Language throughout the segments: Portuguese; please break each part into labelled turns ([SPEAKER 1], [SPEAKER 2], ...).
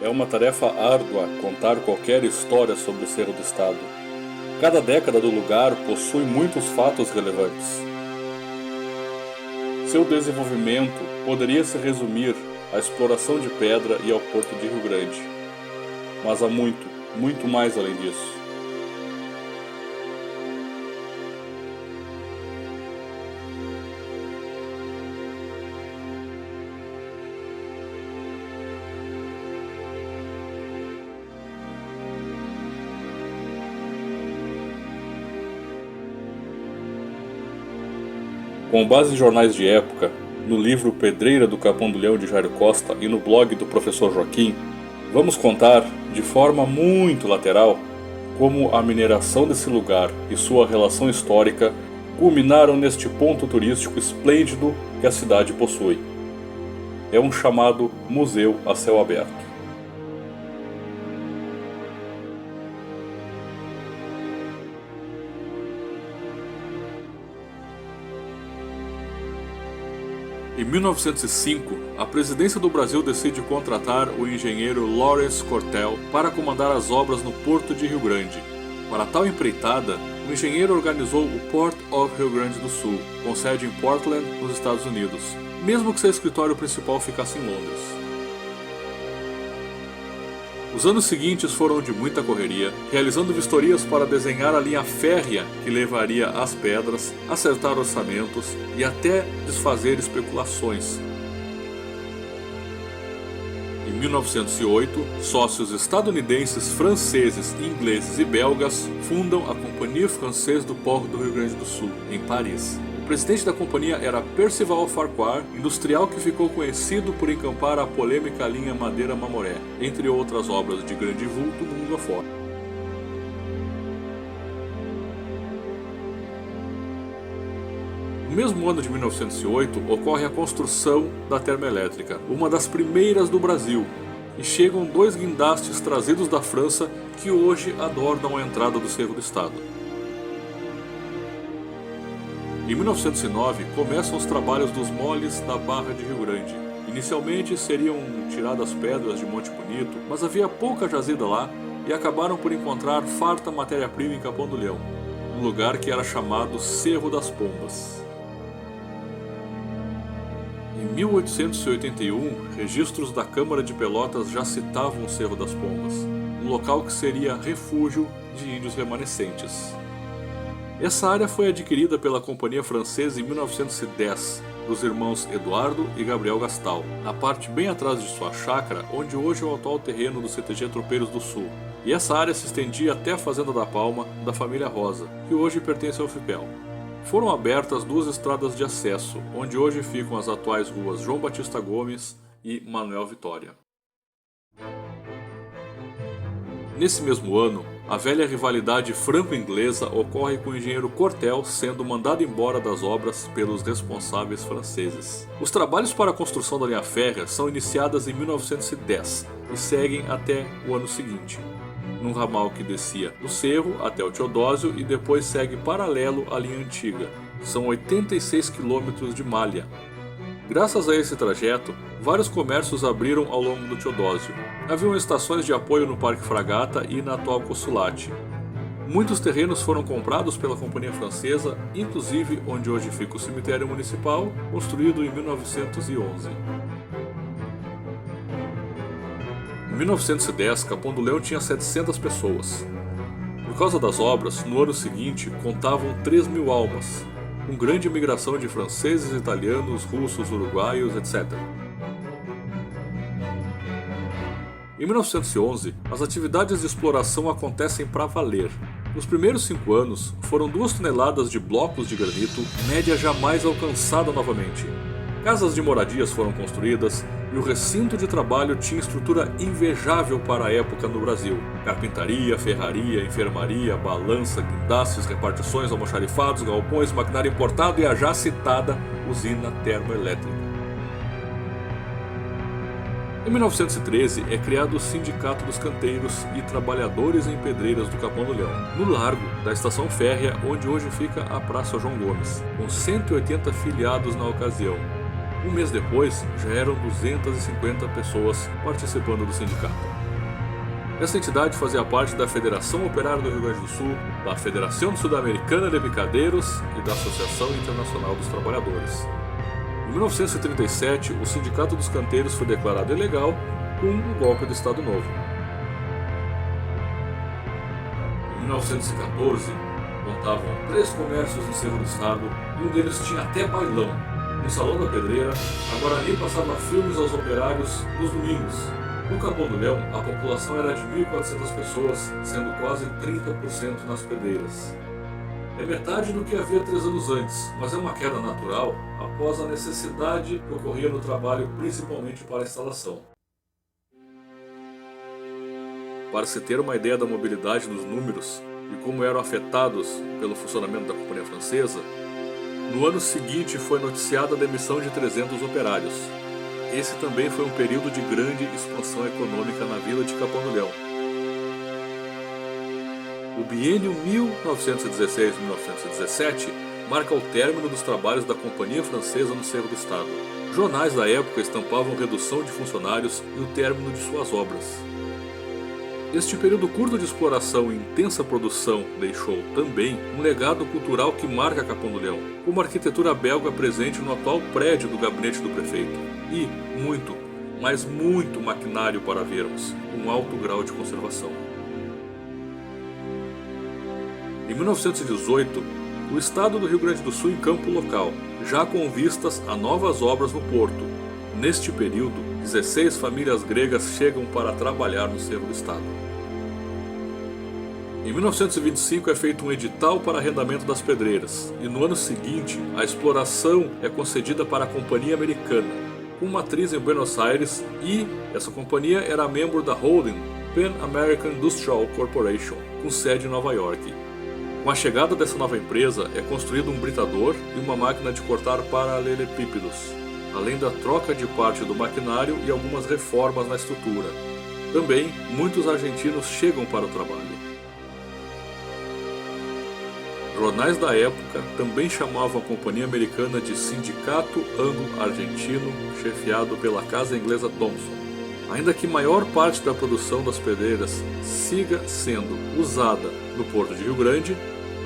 [SPEAKER 1] é uma tarefa árdua contar qualquer história sobre o Cerro do Estado. Cada década do lugar possui muitos fatos relevantes. Seu desenvolvimento poderia se resumir à exploração de pedra e ao porto de Rio Grande. Mas há muito, muito mais além disso. Com base em jornais de época, no livro Pedreira do Capão do Leão de Jairo Costa e no blog do professor Joaquim, vamos contar, de forma muito lateral, como a mineração desse lugar e sua relação histórica culminaram neste ponto turístico esplêndido que a cidade possui. É um chamado museu a céu aberto. Em 1905, a presidência do Brasil decide contratar o engenheiro Lawrence Cortell para comandar as obras no Porto de Rio Grande. Para tal empreitada, o engenheiro organizou o Port of Rio Grande do Sul, com sede em Portland, nos Estados Unidos, mesmo que seu escritório principal ficasse em Londres. Os anos seguintes foram de muita correria, realizando vistorias para desenhar a linha férrea que levaria as pedras, acertar orçamentos e até desfazer especulações. Em 1908, sócios estadunidenses, franceses, ingleses e belgas fundam a Companhia Française du Port do Rio Grande do Sul, em Paris. O presidente da companhia era Percival Farquhar, industrial que ficou conhecido por encampar a polêmica linha Madeira Mamoré, entre outras obras de grande vulto mundo afora. No mesmo ano de 1908, ocorre a construção da termoelétrica, uma das primeiras do Brasil, e chegam 2 guindastes trazidos da França que hoje adornam a entrada do Cerro do Estado. Em 1909, começam os trabalhos dos moles da Barra de Rio Grande. Inicialmente seriam tiradas pedras de Monte Bonito, mas havia pouca jazida lá e acabaram por encontrar farta matéria-prima em Capão do Leão, um lugar que era chamado Cerro das Pombas. Em 1881, registros da Câmara de Pelotas já citavam o Cerro das Pombas, um local que seria refúgio de índios remanescentes. Essa área foi adquirida pela Companhia Francesa em 1910, dos irmãos Eduardo e Gabriel Gastal, na parte bem atrás de sua chácara, onde hoje é o atual terreno do CTG Tropeiros do Sul. E essa área se estendia até a Fazenda da Palma, da família Rosa, que hoje pertence ao FIPEL. Foram abertas 2 estradas de acesso, onde hoje ficam as atuais ruas João Batista Gomes e Manuel Vitória. Nesse mesmo ano, a velha rivalidade franco-inglesa ocorre com o engenheiro Cortell sendo mandado embora das obras pelos responsáveis franceses. Os trabalhos para a construção da linha férrea são iniciados em 1910 e seguem até o ano seguinte, num ramal que descia do Cerro até o Teodósio e depois segue paralelo à linha antiga. São 86 quilômetros de malha. Graças a esse trajeto, vários comércios abriram ao longo do Teodósio. Haviam estações de apoio no Parque Fragata e na atual Consulate. Muitos terrenos foram comprados pela Companhia Francesa, inclusive onde hoje fica o cemitério municipal, construído em 1911. Em 1910, Capão do Leão tinha 700 pessoas. Por causa das obras, no ano seguinte, contavam 3.000 almas, com grande imigração de franceses, italianos, russos, uruguaios, etc. Em 1911, as atividades de exploração acontecem para valer. Nos primeiros 5 anos, foram 2 toneladas de blocos de granito, média jamais alcançada novamente. Casas de moradias foram construídas e o recinto de trabalho tinha estrutura invejável para a época no Brasil. Carpintaria, ferraria, enfermaria, balança, guindastes, repartições, almoxarifados, galpões, maquinário importado e a já citada usina termoelétrica. Em 1913 é criado o Sindicato dos Canteiros e Trabalhadores em Pedreiras do Capão do Leão, no largo da estação férrea onde hoje fica a Praça João Gomes, com 180 filiados na ocasião. Um mês depois, já eram 250 pessoas participando do sindicato. Essa entidade fazia parte da Federação Operária do Rio Grande do Sul, da Federação Sul-Americana de Picadeiros e da Associação Internacional dos Trabalhadores. Em 1937, o Sindicato dos Canteiros foi declarado ilegal com o golpe do Estado Novo. Em 1914, contavam 3 comércios no Cerro do Estado e um deles tinha até bailão. No Salão da Pedreira, a Guarani passava filmes aos operários nos domingos. No Capão do Leão, a população era de 1.400 pessoas, sendo quase 30% nas pedreiras. É metade do que havia 3 anos antes, mas é uma queda natural após a necessidade que ocorria no trabalho, principalmente para a instalação. Para se ter uma ideia da mobilidade dos números e como eram afetados pelo funcionamento da Companhia Francesa, no ano seguinte foi noticiada a demissão de 300 operários. Esse também foi um período de grande expansão econômica na vila de Capão do Leão. O biênio 1916-1917 marca o término dos trabalhos da Companhia Francesa no Cerro do Estado. Jornais da época estampavam redução de funcionários e o término de suas obras. Este período curto de exploração e intensa produção deixou também um legado cultural que marca Capão do Leão, como a arquitetura belga presente no atual prédio do gabinete do prefeito, e muito, mas muito maquinário para vermos, com alto grau de conservação. Em 1918, o estado do Rio Grande do Sul encampa o local, já com vistas a novas obras no porto. Neste período, 16 famílias gregas chegam para trabalhar no Cerro do Estado. Em 1925 é feito um edital para arrendamento das pedreiras, e no ano seguinte a exploração é concedida para a Companhia Americana, com matriz em Buenos Aires, e essa companhia era membro da holding Pan American Industrial Corporation, com sede em Nova York. Com a chegada dessa nova empresa é construído um britador e uma máquina de cortar paralelepípedos, além da troca de parte do maquinário e algumas reformas na estrutura. Também, muitos argentinos chegam para o trabalho. Jornais da época também chamavam a companhia americana de Sindicato Anglo-Argentino, chefiado pela casa inglesa Thomson. Ainda que maior parte da produção das pedreiras siga sendo usada no Porto de Rio Grande,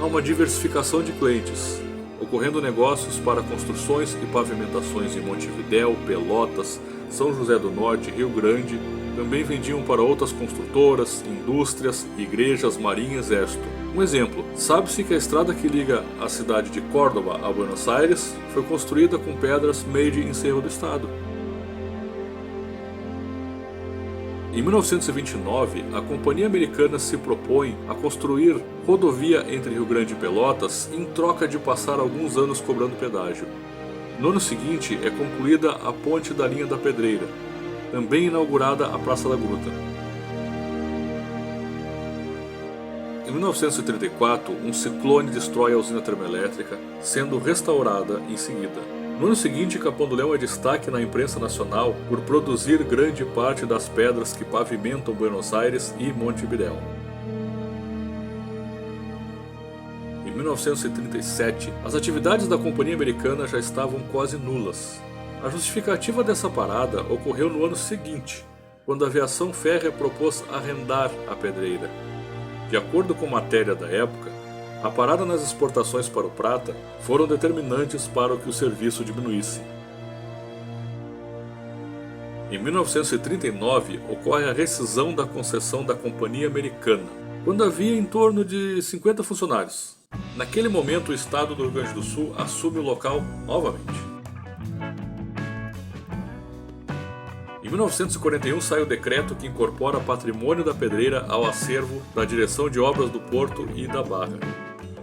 [SPEAKER 1] há uma diversificação de clientes, ocorrendo negócios para construções e pavimentações em Montevidéu, Pelotas, São José do Norte e Rio Grande. Também vendiam para outras construtoras, indústrias, igrejas, marinha e exército. Um exemplo, sabe-se que a estrada que liga a cidade de Córdoba a Buenos Aires foi construída com pedras made em Cerro do Estado. Em 1929, a Companhia Americana se propõe a construir rodovia entre Rio Grande e Pelotas em troca de passar alguns anos cobrando pedágio. No ano seguinte é concluída a ponte da linha da Pedreira, também inaugurada a Praça da Gruta. Em 1934, um ciclone destrói a usina termoelétrica, sendo restaurada em seguida. No ano seguinte, Capão do Leão é destaque na imprensa nacional por produzir grande parte das pedras que pavimentam Buenos Aires e Montevidéu. Em 1937, as atividades da Companhia Americana já estavam quase nulas. A justificativa dessa parada ocorreu no ano seguinte, quando a aviação férrea propôs arrendar a pedreira. De acordo com matéria da época, a parada nas exportações para o Prata foram determinantes para que o serviço diminuísse. Em 1939, ocorre a rescisão da concessão da Companhia Americana, quando havia em torno de 50 funcionários. Naquele momento, o estado do Rio Grande do Sul assume o local novamente. Em 1941 sai o decreto que incorpora patrimônio da pedreira ao acervo da Direção de Obras do Porto e da Barra.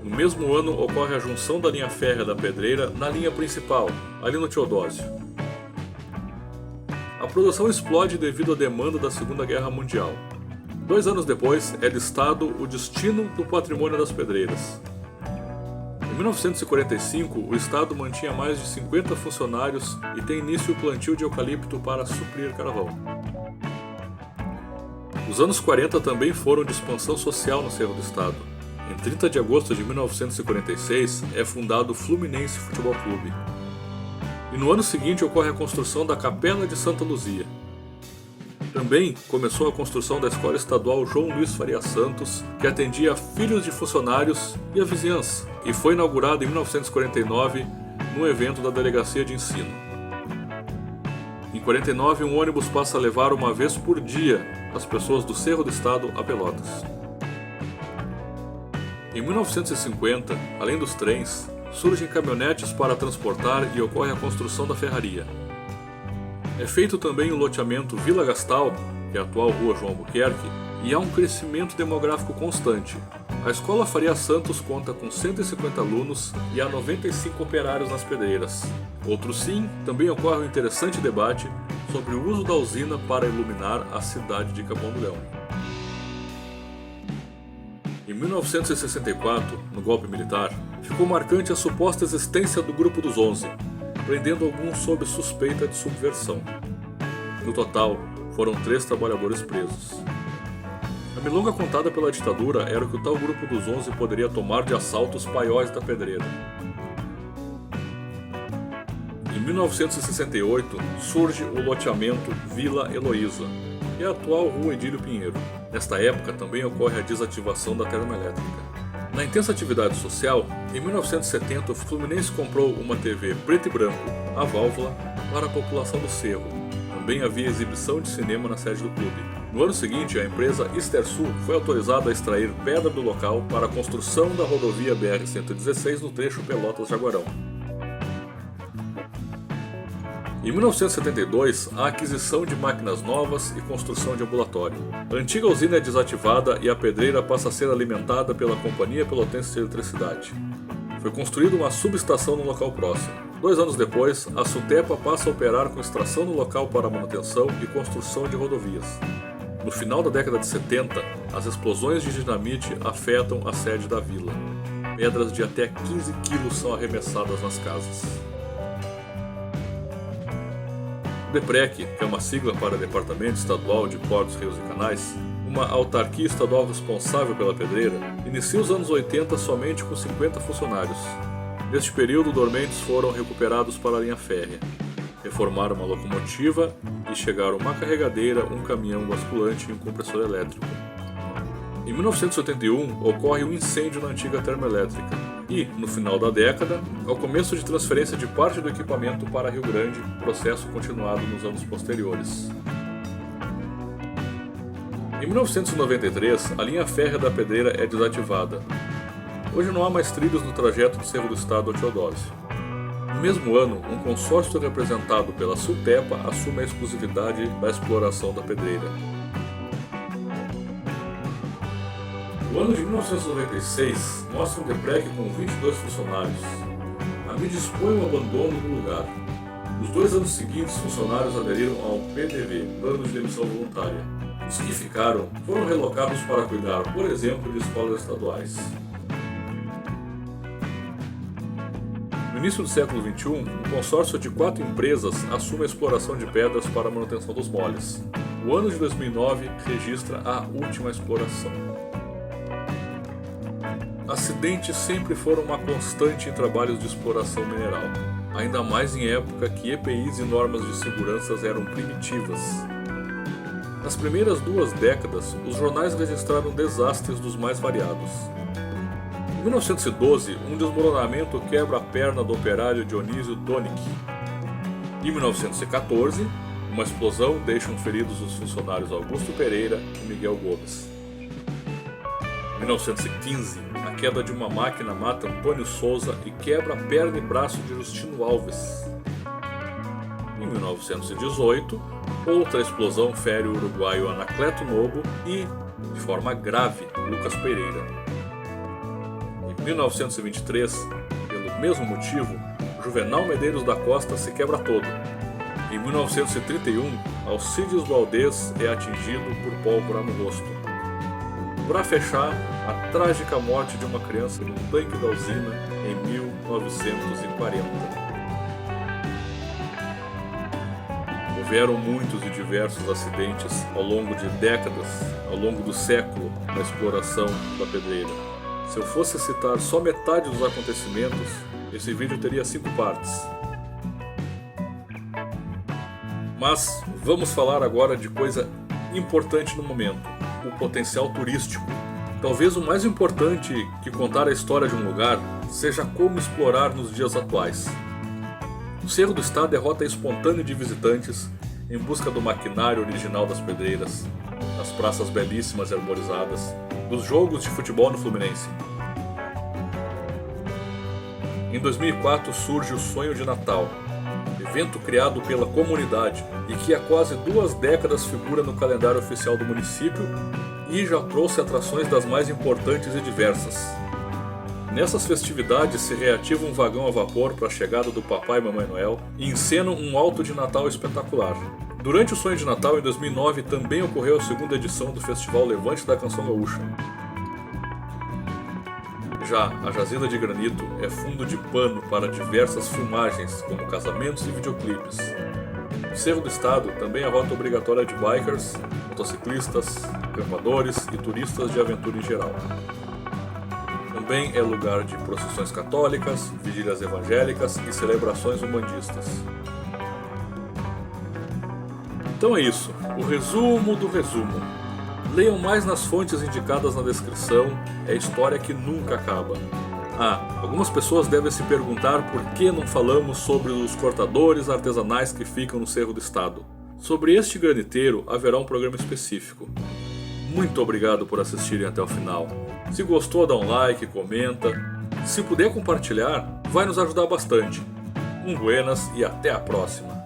[SPEAKER 1] No mesmo ano ocorre a junção da linha férrea da Pedreira na linha principal, ali no Teodósio. A produção explode devido à demanda da Segunda Guerra Mundial. 2 anos depois é listado o destino do patrimônio das pedreiras. Em 1945, o estado mantinha mais de 50 funcionários e tem início o plantio de eucalipto para suprir carvão. Os anos 40 também foram de expansão social no Cerro do Estado. Em 30 de agosto de 1946 é fundado o Fluminense Futebol Clube. E no ano seguinte ocorre a construção da Capela de Santa Luzia. Também começou a construção da Escola Estadual João Luiz Faria Santos, que atendia filhos de funcionários e a vizinhança, e foi inaugurada em 1949 num evento da Delegacia de Ensino. Em 49, um ônibus passa a levar uma vez por dia as pessoas do Cerro do Estado a Pelotas. Em 1950, além dos trens, surgem caminhonetes para transportar e ocorre a construção da ferraria. É feito também o loteamento Vila Gastal, que é a atual Rua João Albuquerque, e há um crescimento demográfico constante. A Escola Faria Santos conta com 150 alunos e há 95 operários nas pedreiras. Outro sim, também ocorre um interessante debate sobre o uso da usina para iluminar a cidade de Capão do Leão. Em 1964, no golpe militar, ficou marcante a suposta existência do Grupo dos 11, prendendo alguns sob suspeita de subversão. No total, foram 3 trabalhadores presos. A milonga contada pela ditadura era que o tal Grupo dos 11 poderia tomar de assalto os paióis da pedreira. Em 1968, surge o loteamento Vila Heloísa, e a atual Rua Edílio Pinheiro. Nesta época também ocorre a desativação da termoelétrica. Na intensa atividade social, em 1970 o Fluminense comprou uma TV preto e branco, a válvula, para a população do Cerro. Também havia exibição de cinema na sede do clube. No ano seguinte, a empresa Estersul foi autorizada a extrair pedra do local para a construção da rodovia BR-116 no trecho Pelotas-Jaguarão. Em 1972, a aquisição de máquinas novas e construção de ambulatório. A antiga usina é desativada e a pedreira passa a ser alimentada pela Companhia Pelotense de Eletricidade. Foi construída uma subestação no local próximo. 2 anos depois, a Sutepa passa a operar com extração no local para manutenção e construção de rodovias. No final da década de 70, as explosões de dinamite afetam a sede da vila. Pedras de até 15 quilos são arremessadas nas casas. O DEPREC, que é uma sigla para Departamento Estadual de Portos, Rios e Canais, uma autarquia estadual responsável pela pedreira, inicia os anos 80 somente com 50 funcionários. Neste período, dormentes foram recuperados para a linha férrea. Reformaram uma locomotiva e chegaram uma carregadeira, um caminhão basculante e um compressor elétrico. Em 1981, ocorre um incêndio na antiga termoelétrica e, no final da década, ao começo de transferência de parte do equipamento para Rio Grande, processo continuado nos anos posteriores. Em 1993, a linha férrea da pedreira é desativada. Hoje não há mais trilhos no trajeto do Cerro do Estado ao Teodósio. No mesmo ano, um consórcio representado pela Sutepa assume a exclusividade da exploração da pedreira. O ano de 1996 mostra um DEPREC com 22 funcionários. A mídia expõe o abandono do lugar. Nos 2 anos seguintes, funcionários aderiram ao PDV, Plano de Demissão Voluntária. Os que ficaram foram relocados para cuidar, por exemplo, de escolas estaduais. No início do século XXI, um consórcio de 4 empresas assume a exploração de pedras para a manutenção dos moles. O ano de 2009 registra a última exploração. Acidentes sempre foram uma constante em trabalhos de exploração mineral, ainda mais em época que EPIs e normas de segurança eram primitivas. Nas primeiras 2 décadas, os jornais registraram desastres dos mais variados. Em 1912, um desmoronamento quebra a perna do operário Dionísio Donick. Em 1914, uma explosão deixa feridos os funcionários Augusto Pereira e Miguel Gomes. Em 1915, a queda de uma máquina mata Antônio Souza e quebra a perna e braço de Justino Alves. Em 1918, outra explosão fere o uruguaio Anacleto Nobo e, de forma grave, Lucas Pereira. Em 1923, pelo mesmo motivo, Juvenal Medeiros da Costa se quebra todo. Em 1931, Alcides Valdez é atingido por pólvora no rosto. Para fechar, a trágica morte de uma criança no tanque da usina em 1940. Houveram muitos e diversos acidentes ao longo de décadas, ao longo do século, na exploração da pedreira. Se eu fosse citar só metade dos acontecimentos, esse vídeo teria 5 partes. Mas vamos falar agora de coisa importante no momento: o potencial turístico. Talvez o mais importante que contar a história de um lugar seja como explorar nos dias atuais. O Cerro do Estado é rota espontânea de visitantes em busca do maquinário original das pedreiras, das praças belíssimas e arborizadas, dos jogos de futebol no Fluminense. Em 2004 surge o Sonho de Natal, evento criado pela comunidade e que há quase 2 décadas figura no calendário oficial do município e já trouxe atrações das mais importantes e diversas. Nessas festividades se reativa um vagão a vapor para a chegada do Papai e Mamãe Noel e encenam um alto de Natal espetacular. Durante o Sonho de Natal, em 2009, também ocorreu a 2ª edição do Festival Levante da Canção Gaúcha. Já a Jazida de Granito é fundo de pano para diversas filmagens, como casamentos e videoclipes. O Cerro do Estado também é rota obrigatória de bikers, motociclistas, acampadores e turistas de aventura em geral. Também é lugar de procissões católicas, vigílias evangélicas e celebrações umbandistas. Então é isso, o resumo do resumo. Leiam mais nas fontes indicadas na descrição, é história que nunca acaba. Algumas pessoas devem se perguntar por que não falamos sobre os cortadores artesanais que ficam no Cerro do Estado. Sobre este graniteiro haverá um programa específico. Muito obrigado por assistirem até o final. Se gostou, dá um like, comenta. Se puder compartilhar, vai nos ajudar bastante. Buenas e até a próxima.